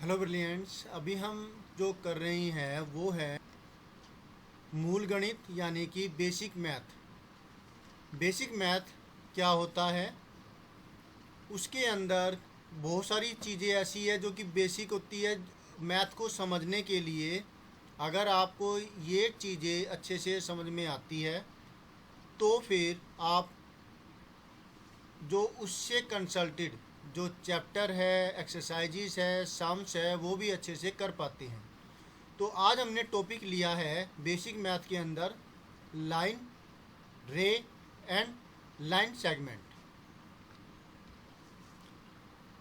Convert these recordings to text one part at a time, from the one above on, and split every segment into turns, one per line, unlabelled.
Hello brilliants. अभी हम जो कर रही हैं वो है मूल गणित यानी कि बेसिक मैथ। बेसिक मैथ क्या होता है, उसके अंदर बहुत सारी चीज़ें ऐसी है जो कि बेसिक होती है मैथ को समझने के लिए। अगर आपको ये चीज़ें अच्छे से समझ में आती है तो फिर आप जो उससे कंसल्टेड जो चैप्टर है, एक्सरसाइजेस है, सम्स है, वो भी अच्छे से कर पाते हैं। तो आज हमने टॉपिक लिया है बेसिक मैथ के अंदर लाइन, रे एंड लाइन सेगमेंट।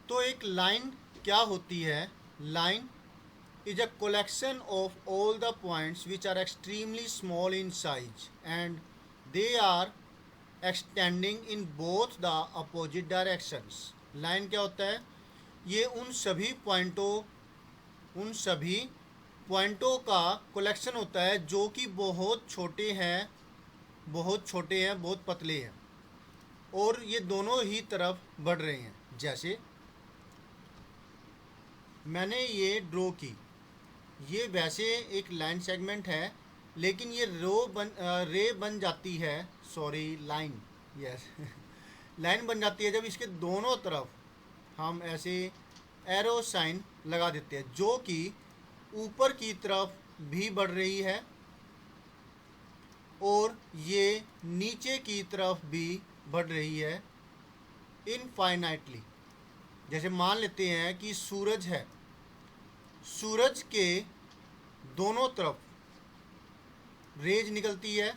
तो एक लाइन क्या होती है? Line is a collection of all the points which are extremely small in size and they are extending in both the opposite directions। Line क्या होता है? ये उन सभी पॉइंटों का कलेक्शन होता है जो कि बहुत छोटे हैं, बहुत पतले हैं और ये दोनों ही तरफ बढ़ रहे हैं। जैसे मैंने ये ड्रॉ की, ये वैसे एक लाइन सेगमेंट है लेकिन ये रे बन जाती है, सॉरी लाइन, यस लाइन बन जाती है जब इसके दोनों तरफ हम ऐसे एरो साइन लगा देते हैं जो कि ऊपर की तरफ भी बढ़ रही है और ये नीचे की तरफ भी बढ़ रही है इनफाइनाइटली। जैसे मान लेते हैं कि सूरज है, सूरज के दोनों तरफ रेज निकलती है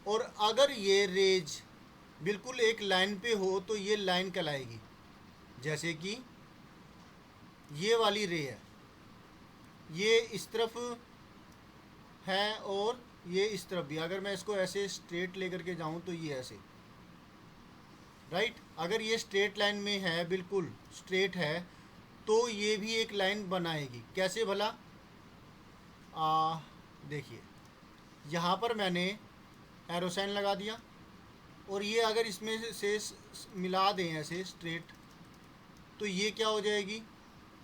और अगर ये रेज बिल्कुल एक लाइन पे हो तो ये लाइन कहलाएगी। जैसे कि ये वाली रे है, ये इस तरफ है और ये इस तरफ भी। अगर मैं इसको ऐसे स्ट्रेट लेकर के जाऊं तो ये ऐसे, राइट। अगर ये स्ट्रेट लाइन में है, बिल्कुल स्ट्रेट है, तो ये भी एक लाइन बनाएगी। कैसे भला? देखिए, यहाँ पर मैंने एरो साइन लगा दिया और ये अगर इसमें से मिला दें ऐसे स्ट्रेट तो ये क्या हो जाएगी?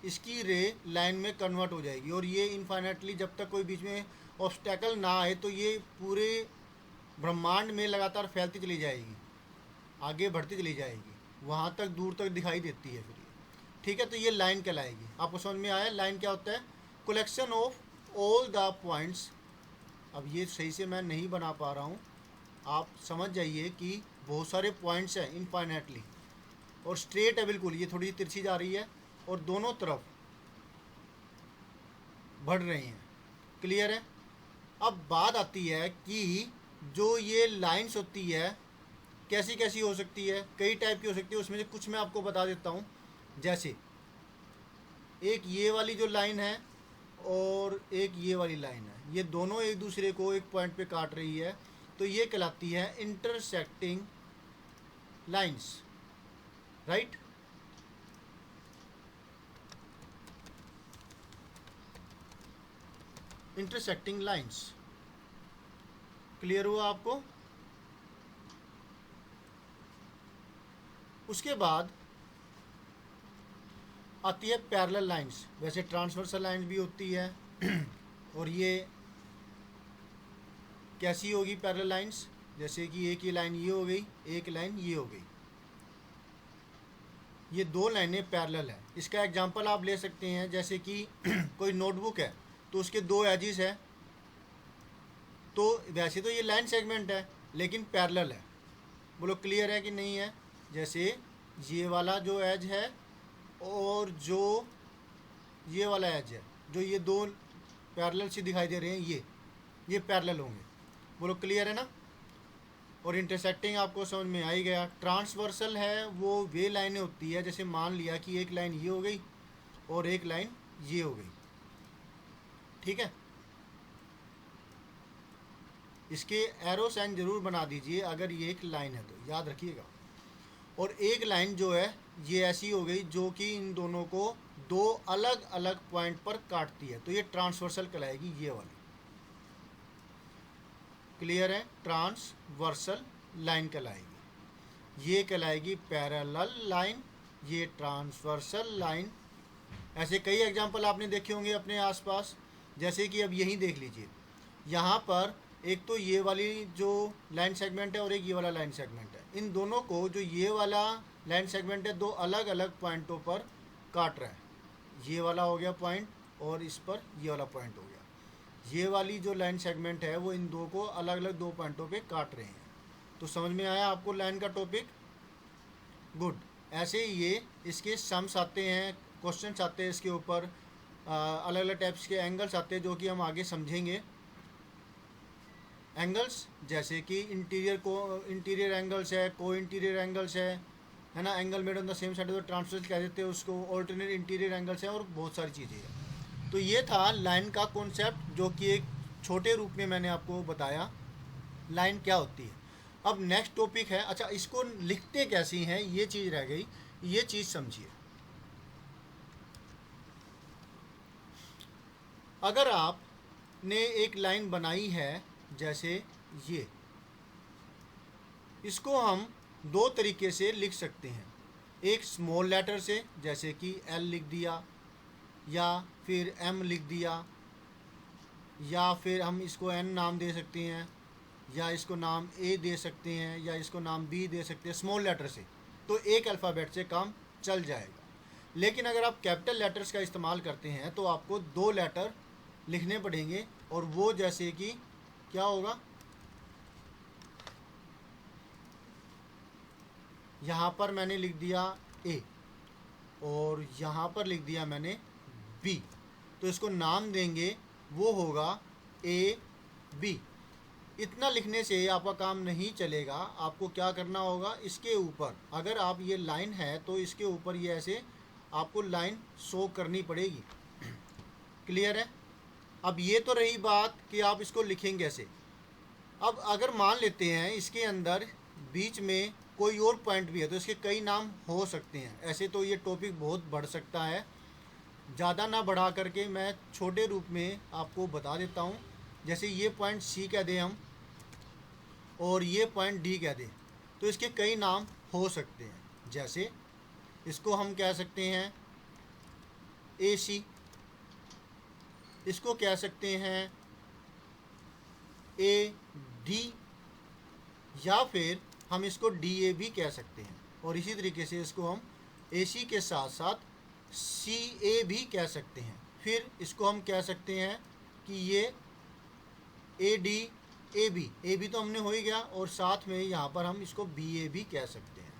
इसकी रे लाइन में कन्वर्ट हो जाएगी और ये इनफाइनाइटली, जब तक कोई बीच में ऑब्स्टेकल ना आए तो ये पूरे ब्रह्मांड में लगातार फैलती चली जाएगी, आगे बढ़ती चली जाएगी, वहाँ तक दूर तक दिखाई देती है फिर ये। ठीक है, तो ये लाइन कहलाएगी। आपको समझ में आया लाइन क्या होता है? Collection of all the points. अब ये सही से मैं नहीं बना पा रहा हूँ, आप समझ जाइए कि बहुत सारे पॉइंट्स हैं इनफाइनाइटली और स्ट्रेट है बिल्कुल, ये थोड़ी तिरछी जा रही है और दोनों तरफ बढ़ रही हैं। क्लियर है? अब बात आती है कि जो ये लाइंस होती है कैसी कैसी हो सकती है, कई टाइप की हो सकती है। उसमें से कुछ मैं आपको बता देता हूँ। जैसे एक ये वाली जो लाइन है और एक ये वाली लाइन है, ये दोनों एक दूसरे को एक पॉइंट पे काट रही है, तो ये कहलाती है intersecting lines, right. Intersecting lines. Clear हुआ आपको? उसके बाद आती है पैरेलल लाइंस। वैसे ट्रांसवर्सल लाइंस भी होती है और ये कैसी होगी पैरेलल लाइंस? जैसे कि एक ही लाइन ये हो गई, एक लाइन ये हो गई, ये दो लाइनें पैरेलल है। इसका एग्जांपल आप ले सकते हैं, जैसे कि कोई नोटबुक है तो उसके दो एजिस है, तो वैसे तो ये लाइन सेगमेंट है लेकिन पैरेलल है। बोलो क्लियर है कि नहीं है? जैसे ये वाला जो एज है और जो ये वाला एज है, जो ये दो पैरेलल से दिखाई दे रहे हैं, ये पैरेलल होंगे। बोलो क्लियर है ना? और इंटरसेक्टिंग आपको समझ में आ ही गया। ट्रांसवर्सल है वो वे लाइनें होती है, जैसे मान लिया कि एक लाइन ये हो गई और एक लाइन ये हो गई। ठीक है, इसके एरो साइन जरूर बना दीजिए अगर ये एक लाइन है तो, याद रखिएगा। और एक लाइन जो है ये ऐसी हो गई जो कि इन दोनों को दो अलग अलग पॉइंट पर काटती है, तो ये ट्रांसवर्सल कहलाएगी, ये वाली। क्लियर है? ट्रांसवर्सल लाइन कहलाएगी, ये कहलाएगी पैरेलल लाइन, ये ट्रांसवर्सल लाइन ऐसे कई एग्जाम्पल आपने देखे होंगे अपने आसपास। जैसे कि अब यही देख लीजिए, यहाँ पर एक तो ये वाली जो लाइन सेगमेंट है और एक ये वाला लाइन सेगमेंट है। इन दोनों को, जो ये वाला लाइन सेगमेंट है, दो अलग अलग पॉइंटों पर काट रहा है। ये वाला हो गया पॉइंट और इस पर ये वाला पॉइंट हो गया। ये वाली जो लाइन सेगमेंट है वो इन दो को अलग अलग दो पॉइंटों पे काट रहे हैं। तो समझ में आया आपको लाइन का टॉपिक? गुड। ऐसे ही ये इसके सम्स आते हैं, क्वेश्चंस आते हैं इसके ऊपर, अलग अलग टाइप्स के एंगल्स आते हैं जो कि हम आगे समझेंगे। एंगल्स जैसे कि इंटीरियर एंगल्स है, को इंटीरियर एंगल्स है ना, angle made on the same side, तो ट्रांसवर्स कह देते हैं उसको, ऑल्टरनेट इंटीरियर एंगल्स हैं और बहुत सारी चीज़ें हैं। तो ये था लाइन का कॉन्सेप्ट, जो कि एक छोटे रूप में मैंने आपको बताया लाइन क्या होती है। अब नेक्स्ट टॉपिक है, अच्छा इसको लिखते कैसी हैं, ये चीज़ रह गई, ये चीज़ समझिए। अगर आपने एक लाइन बनाई है जैसे ये, इसको हम दो तरीके से लिख सकते हैं। एक स्मॉल लेटर से, जैसे कि एल लिख दिया, या फिर एम लिख दिया, या फिर हम इसको एन नाम दे सकते हैं, या इसको नाम ए दे सकते हैं, या इसको नाम बी दे सकते हैं स्मॉल लेटर से। तो एक अल्फ़ाबेट से काम चल जाएगा। लेकिन अगर आप कैपिटल लेटर्स का इस्तेमाल करते हैं तो आपको दो लेटर लिखने पड़ेंगे, और वो जैसे कि क्या होगा, यहाँ पर मैंने लिख दिया ए और यहाँ पर लिख दिया मैंने बी, तो इसको नाम देंगे वो होगा ए बी। इतना लिखने से आपका काम नहीं चलेगा। आपको क्या करना होगा, इसके ऊपर अगर आप ये लाइन है तो इसके ऊपर ये ऐसे आपको लाइन शो करनी पड़ेगी। क्लियर है? अब ये तो रही बात कि आप इसको लिखेंगे कैसे। अब अगर मान लेते हैं इसके अंदर बीच में कोई और पॉइंट भी है तो इसके कई नाम हो सकते हैं। ऐसे तो ये टॉपिक बहुत बढ़ सकता है, ज़्यादा ना बढ़ा करके मैं छोटे रूप में आपको बता देता हूँ। जैसे ये पॉइंट सी कह दें हम, और ये पॉइंट डी कह दें, तो इसके कई नाम हो सकते हैं। जैसे इसको हम कह सकते हैं ए सी, इसको कह सकते हैं ए डी, या फिर हम इसको डी ए भी कह सकते हैं। और इसी तरीके से इसको हम ए सी के साथ साथ सी ए भी कह सकते हैं। फिर इसको हम कह सकते हैं कि ये ए डी ए बी तो हमने हो ही गया, और साथ में यहाँ पर हम इसको बी ए भी कह सकते हैं।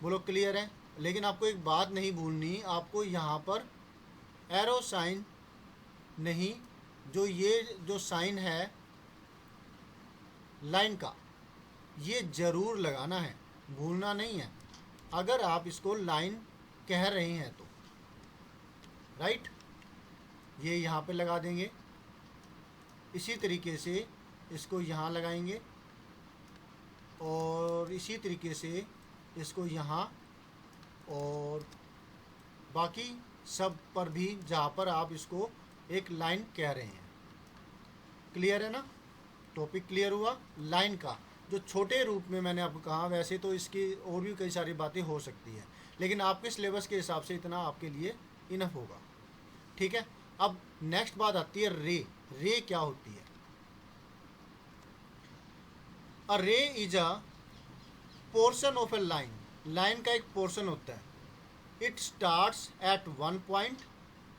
बोलो क्लियर है? लेकिन आपको एक बात नहीं भूलनी, आपको यहाँ पर एरो साइन नहीं, जो ये जो साइन है लाइन का, ये ज़रूर लगाना है, भूलना नहीं है। अगर आप इसको लाइन कह रहे हैं तो राइट, ये यहाँ पे लगा देंगे। इसी तरीके से इसको यहाँ लगाएंगे, और इसी तरीके से इसको यहाँ, और बाकी सब पर भी जहाँ पर आप इसको एक लाइन कह रहे हैं। क्लियर है ना? टॉपिक क्लियर हुआ लाइन का, जो छोटे रूप में मैंने आपको कहा। वैसे तो इसकी और भी कई सारी बातें हो सकती हैं, लेकिन आपके सिलेबस के हिसाब से इतना आपके लिए इनफ होगा। ठीक है? अब नेक्स्ट बात आती है रे। रे क्या होती है? अ रे is a portion of A line. Line का एक पोर्शन होता है। It starts at one point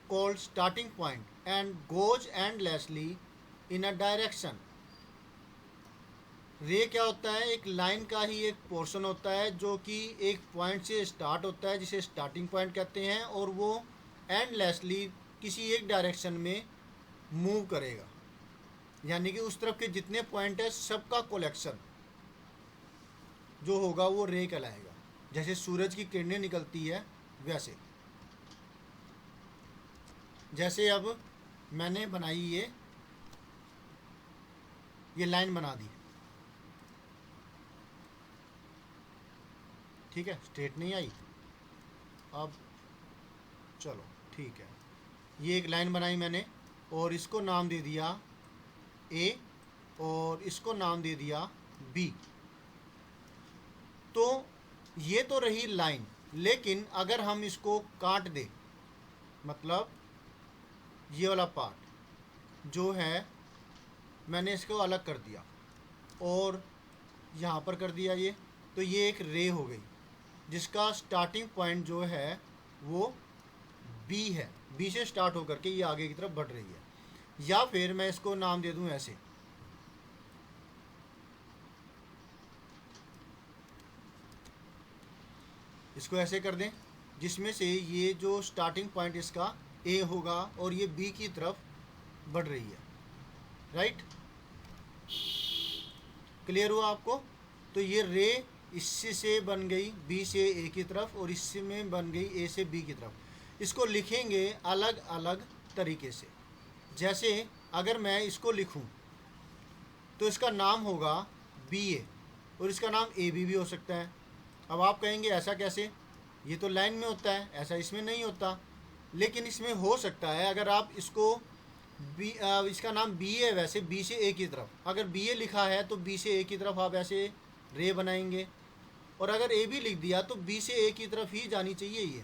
called starting point and goes endlessly in a direction. रे क्या होता है? एक लाइन का ही एक पोर्शन होता है जो कि एक पॉइंट से स्टार्ट होता है, जिसे स्टार्टिंग पॉइंट कहते हैं, और वो एंडलेसली किसी एक डायरेक्शन में मूव करेगा। यानी कि उस तरफ के जितने पॉइंट है सबका कलेक्शन जो होगा वो रे कहलाएगा। जैसे सूरज की किरणें निकलती है वैसे। जैसे अब मैंने बनाई ये लाइन बना दी, ठीक है, स्ट्रेट नहीं आई। अब चलो ठीक है, ये एक लाइन बनाई मैंने और इसको नाम दे दिया ए और इसको नाम दे दिया बी। तो ये तो रही लाइन, लेकिन अगर हम इसको काट दें मतलब ये वाला पार्ट जो है मैंने इसको अलग कर दिया और यहाँ पर कर दिया ये, तो ये एक रे हो गई जिसका स्टार्टिंग पॉइंट जो है वो बी है, बी से स्टार्ट होकर के ये आगे की तरफ बढ़ रही है। या फिर मैं इसको नाम दे दूं ऐसे, इसको ऐसे कर दें जिसमें से ये जो स्टार्टिंग पॉइंट इसका ए होगा और ये बी की तरफ बढ़ रही है। राइट, क्लियर हुआ आपको? तो ये रे इससे से बन गई बी से ए की तरफ और इससे में बन गई ए से बी की तरफ। इसको लिखेंगे अलग अलग तरीके से। जैसे अगर मैं इसको लिखूं तो इसका नाम होगा बी ए और इसका नाम ए बी भी हो सकता है। अब आप कहेंगे ऐसा कैसे, ये तो लाइन में होता है, ऐसा इसमें नहीं होता। लेकिन इसमें हो सकता है अगर आप इसको बी इसका नाम बी है, वैसे बी से ए की तरफ, अगर बी ए लिखा है तो बी से ए की तरफ आप ऐसे रे बनाएंगे, और अगर ए बी लिख दिया तो बी से ए की तरफ ही जानी चाहिए, ये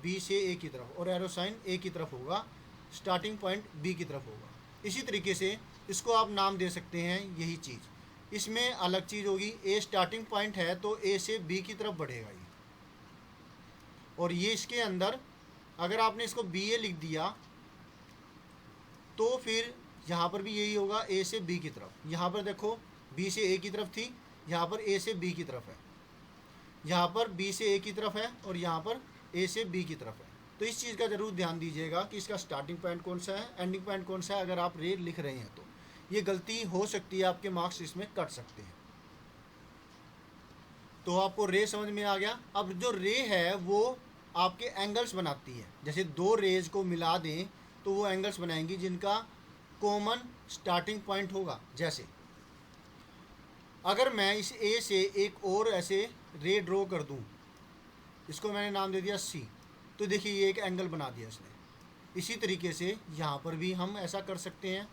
बी से ए की तरफ, और एरो साइन ए की तरफ होगा, स्टार्टिंग पॉइंट बी की तरफ होगा। इसी तरीके से इसको आप नाम दे सकते हैं यही चीज़। इसमें अलग चीज़ होगी, ए स्टार्टिंग पॉइंट है तो ए से बी की तरफ बढ़ेगा ये, और ये इसके अंदर अगर आपने इसको बी ए लिख दिया तो फिर यहाँ पर भी यही होगा, ए से बी की तरफ। यहाँ पर देखो बी से ए की तरफ थी, यहाँ पर ए से बी की तरफ है, यहाँ पर बी से ए की तरफ है और यहाँ पर ए से बी की तरफ है। तो इस चीज़ का ज़रूर ध्यान दीजिएगा कि इसका स्टार्टिंग पॉइंट कौन सा है, एंडिंग पॉइंट कौन सा है। अगर आप रे लिख रहे हैं तो ये गलती हो सकती है, आपके मार्क्स इसमें कट सकते हैं। तो आपको रे समझ में आ गया। अब जो रे है वो आपके एंगल्स बनाती है। जैसे दो रेज को मिला दें तो वो एंगल्स बनाएंगी जिनका कॉमन स्टार्टिंग पॉइंट होगा। जैसे अगर मैं इस ए से एक और ऐसे रे ड्रॉ कर दूं, इसको मैंने नाम दे दिया सी, तो देखिए ये एक एंगल बना दिया इसने। इसी तरीके से यहाँ पर भी हम ऐसा कर सकते हैं,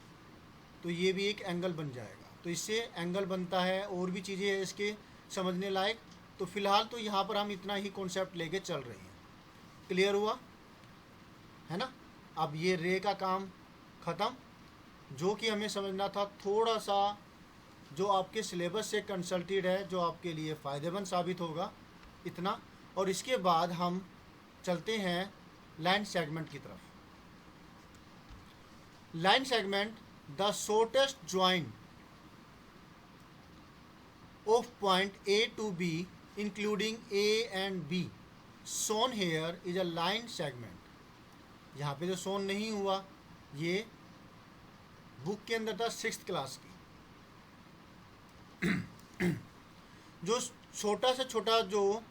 तो ये भी एक एंगल बन जाएगा। तो इससे एंगल बनता है, और भी चीज़ें हैं इसके समझने लायक। तो फिलहाल तो यहाँ पर हम इतना ही कॉन्सेप्ट लेके चल रहे हैं। क्लियर हुआ है ना? अब ये रे का काम ख़त्म। जो कि हमें समझना था थोड़ा सा, जो आपके सिलेबस से कंसल्टेड है, जो आपके लिए फ़ायदेमंद साबित होगा, इतना। और इसके बाद हम चलते हैं लाइन सेगमेंट की तरफ। Line segment, the shortest join of point A to B including A and B shown here is a line segment। यहाँ पे जो shown नहीं हुआ, ये बुक के अंदर था 6th क्लास की। जो छोटा से छोटा जो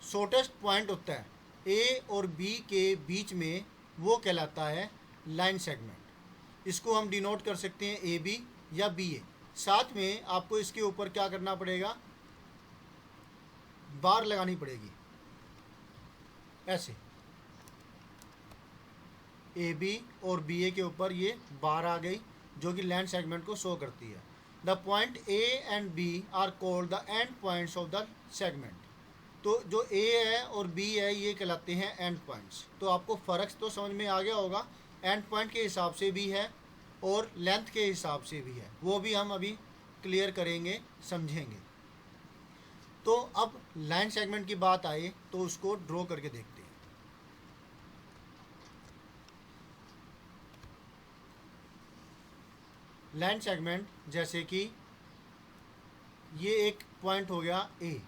शॉर्टेस्ट पॉइंट होता है ए और बी के बीच में, वो कहलाता है लाइन सेगमेंट। इसको हम डिनोट कर सकते हैं ए बी या बी ए। साथ में आपको इसके ऊपर क्या करना पड़ेगा, बार लगानी पड़ेगी ऐसे। ए बी और बी ए के ऊपर ये बार आ गई जो कि लाइन सेगमेंट को शो करती है। The point A and B are called the end points of the segment. तो जो ए है और बी है ये कहलाते हैं एंड पॉइंट्स। तो आपको फ़र्क तो समझ में आ गया होगा, एंड पॉइंट के हिसाब से भी है और लेंथ के हिसाब से भी है, वो भी हम अभी क्लियर करेंगे, समझेंगे। तो अब लाइन सेगमेंट की बात आए तो उसको ड्रॉ करके देखते हैं। लाइन सेगमेंट, जैसे कि ये एक पॉइंट हो गया ए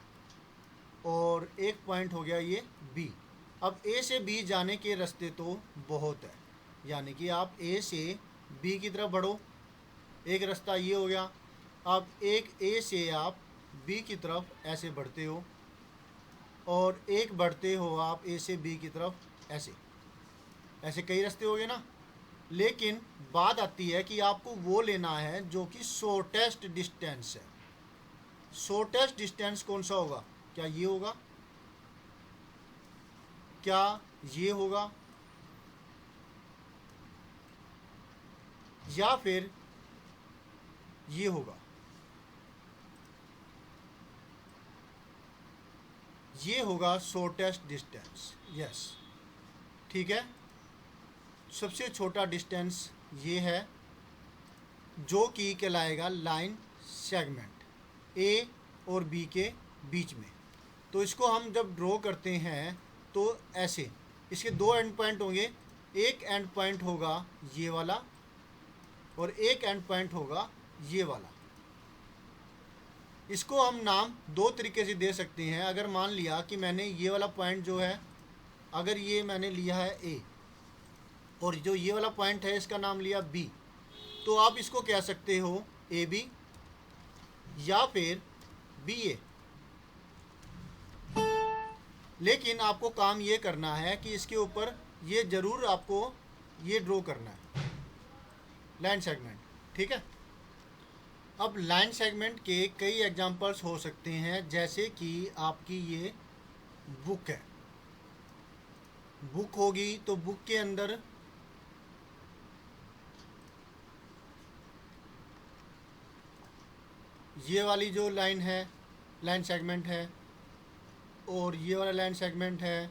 और एक पॉइंट हो गया ये बी। अब ए से बी जाने के रास्ते तो बहुत है, यानी कि आप ए से बी की तरफ बढ़ो, एक रास्ता ये हो गया। अब एक ए से आप बी की तरफ ऐसे बढ़ते हो, और एक बढ़ते हो आप ए से बी की तरफ ऐसे। ऐसे कई रास्ते हो गए ना। लेकिन बात आती है कि आपको वो लेना है जो कि शॉर्टेस्ट डिस्टेंस है। शॉर्टेस्ट डिस्टेंस कौन सा होगा? क्या ये होगा, क्या ये होगा, या फिर ये होगा? ये होगा शॉर्टेस्ट डिस्टेंस। यस, ठीक है। सबसे छोटा डिस्टेंस ये है जो कि कहलाएगा लाइन सेगमेंट ए और बी के बीच में। तो इसको हम जब ड्रॉ करते हैं तो ऐसे इसके दो एंड पॉइंट होंगे, एक एंड पॉइंट होगा ये वाला और एक एंड पॉइंट होगा ये वाला। इसको हम नाम दो तरीके से दे सकते हैं। अगर मान लिया कि मैंने ये वाला पॉइंट जो है, अगर ये मैंने लिया है ए और जो ये वाला पॉइंट है इसका नाम लिया बी, तो आप इसको कह सकते हो ए बी या फिर बी ए। लेकिन आपको काम ये करना है कि इसके ऊपर ये ज़रूर आपको ये ड्रॉ करना है लाइन सेगमेंट, ठीक है। अब लाइन सेगमेंट के कई एग्जांपल्स हो सकते हैं, जैसे कि आपकी ये बुक है, बुक होगी तो बुक के अंदर ये वाली जो लाइन है लाइन सेगमेंट है और ये वाला लाइन सेगमेंट है,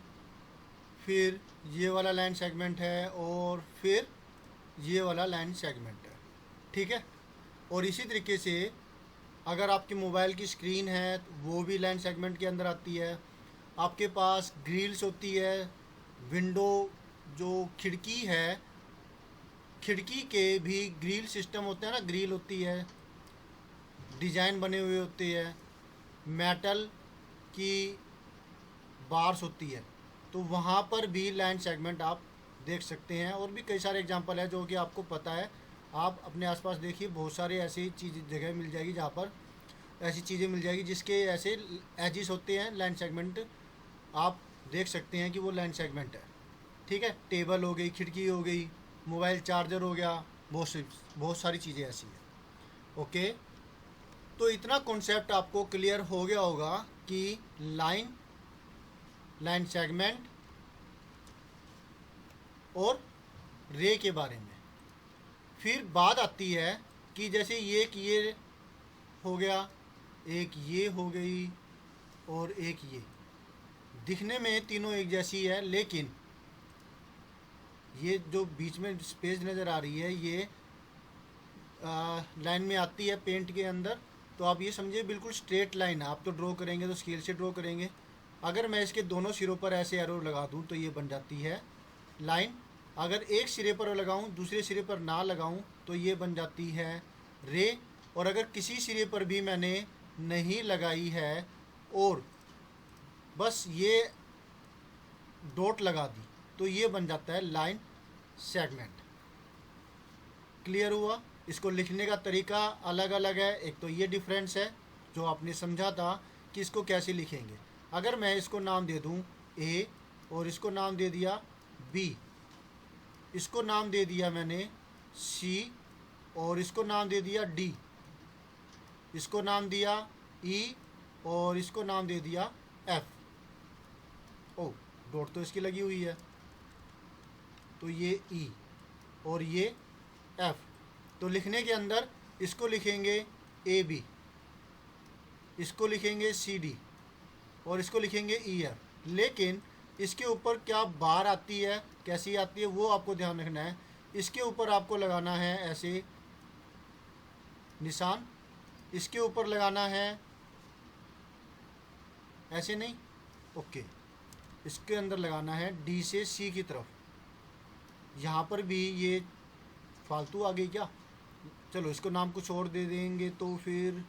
फिर ये वाला लाइन सेगमेंट है और फिर ये वाला लाइन सेगमेंट है, ठीक है। और इसी तरीके से अगर आपकी मोबाइल की स्क्रीन है तो वो भी लाइन सेगमेंट के अंदर आती है। आपके पास ग्रिल्स होती है, विंडो जो खिड़की है, खिड़की के भी ग्रिल सिस्टम होते हैं ना, ग्रिल होती है, डिज़ाइन बने हुए होते हैं, मेटल की बार्स होती है, तो वहाँ पर भी लाइन सेगमेंट आप देख सकते हैं। और भी कई सारे एग्जांपल है जो कि आपको पता है, आप अपने आसपास देखिए, बहुत सारे ऐसी चीज़ जगह मिल जाएगी जहाँ पर ऐसी चीज़ें मिल जाएगी जिसके ऐसे एजिस होते हैं, लाइन सेगमेंट आप देख सकते हैं कि वो लाइन सेगमेंट है, ठीक है। टेबल हो गई, खिड़की हो गई, मोबाइल चार्जर हो गया, बहुत सारी चीज़ें ऐसी हैं, ओके। तो इतना कॉन्सेप्ट आपको क्लियर हो गया होगा कि लाइन सेगमेंट और रे के बारे में। फिर बात आती है कि जैसे ये हो गया, एक ये हो गई और एक ये, दिखने में तीनों एक जैसी है, लेकिन ये जो बीच में स्पेस नज़र आ रही है ये लाइन में आती है पेंट के अंदर। तो आप ये समझिए बिल्कुल स्ट्रेट लाइन है, आप तो ड्रॉ करेंगे तो स्केल से ड्रॉ करेंगे। अगर मैं इसके दोनों सिरों पर ऐसे एरो लगा दूं तो ये बन जाती है लाइन। अगर एक सिरे पर लगाऊं दूसरे सिरे पर ना लगाऊं तो ये बन जाती है रे। और अगर किसी सिरे पर भी मैंने नहीं लगाई है और बस ये डॉट लगा दी तो ये बन जाता है लाइन सेगमेंट। क्लियर हुआ? इसको लिखने का तरीका अलग अलग है। एक तो ये डिफरेंस है जो आपने समझा था कि इसको कैसे लिखेंगे। अगर मैं इसको नाम दे दूं ए और इसको नाम दे दिया बी, इसको नाम दे दिया मैंने सी और इसको नाम दे दिया डी, इसको नाम दिया ई और इसको नाम दे दिया एफ। ओ डॉट तो इसकी लगी हुई है, तो ये ई और ये एफ। तो लिखने के अंदर इसको लिखेंगे ए बी, इसको लिखेंगे सी डी और इसको लिखेंगे ई एफ। लेकिन इसके ऊपर क्या बार आती है, कैसी आती है, वो आपको ध्यान रखना है। इसके ऊपर आपको लगाना है ऐसे निशान, इसके ऊपर लगाना है ऐसे नहीं, ओके। इसके अंदर लगाना है डी से सी की तरफ। यहाँ पर भी ये फालतू आ गई क्या, चलो इसको नाम कुछ और दे देंगे तो फिर,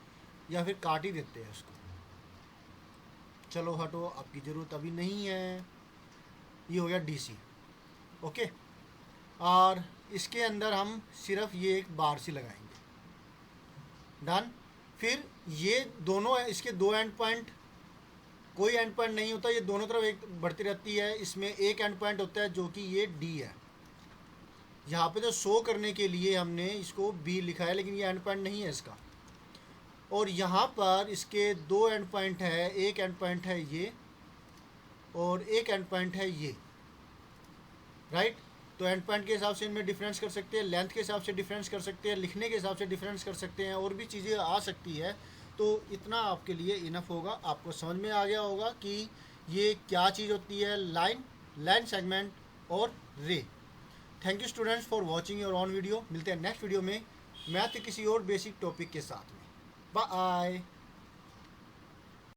या फिर काट ही देते हैं इसको। चलो हटो, आपकी ज़रूरत अभी नहीं है। ये हो गया डी सी, ओके। और इसके अंदर हम सिर्फ ये एक बार सी लगाएंगे, डन। फिर ये दोनों इसके दो एंड पॉइंट, कोई एंड पॉइंट नहीं होता, ये दोनों तरफ एक बढ़ती रहती है। इसमें एक एंड पॉइंट होता है जो कि ये डी है। यहाँ पे तो शो करने के लिए हमने इसको बी लिखा है, लेकिन ये एंड पॉइंट नहीं है इसका। और यहाँ पर इसके दो एंड पॉइंट है, एक एंड पॉइंट है ये और एक एंड पॉइंट है ये, राइट। तो एंड पॉइंट के हिसाब से इनमें डिफरेंस कर सकते हैं, लेंथ के हिसाब से डिफरेंस कर सकते हैं, लिखने के हिसाब से डिफरेंस कर सकते हैं, और भी चीज़ें आ सकती है। तो इतना आपके लिए इनफ होगा, आपको समझ में आ गया होगा कि ये क्या चीज़ होती है लाइन सेगमेंट और रे। Thank you students for watching your on video. मिलते हैं नेक्स्ट वीडियो में मैथ के किसी और बेसिक टॉपिक के साथ में। बाय।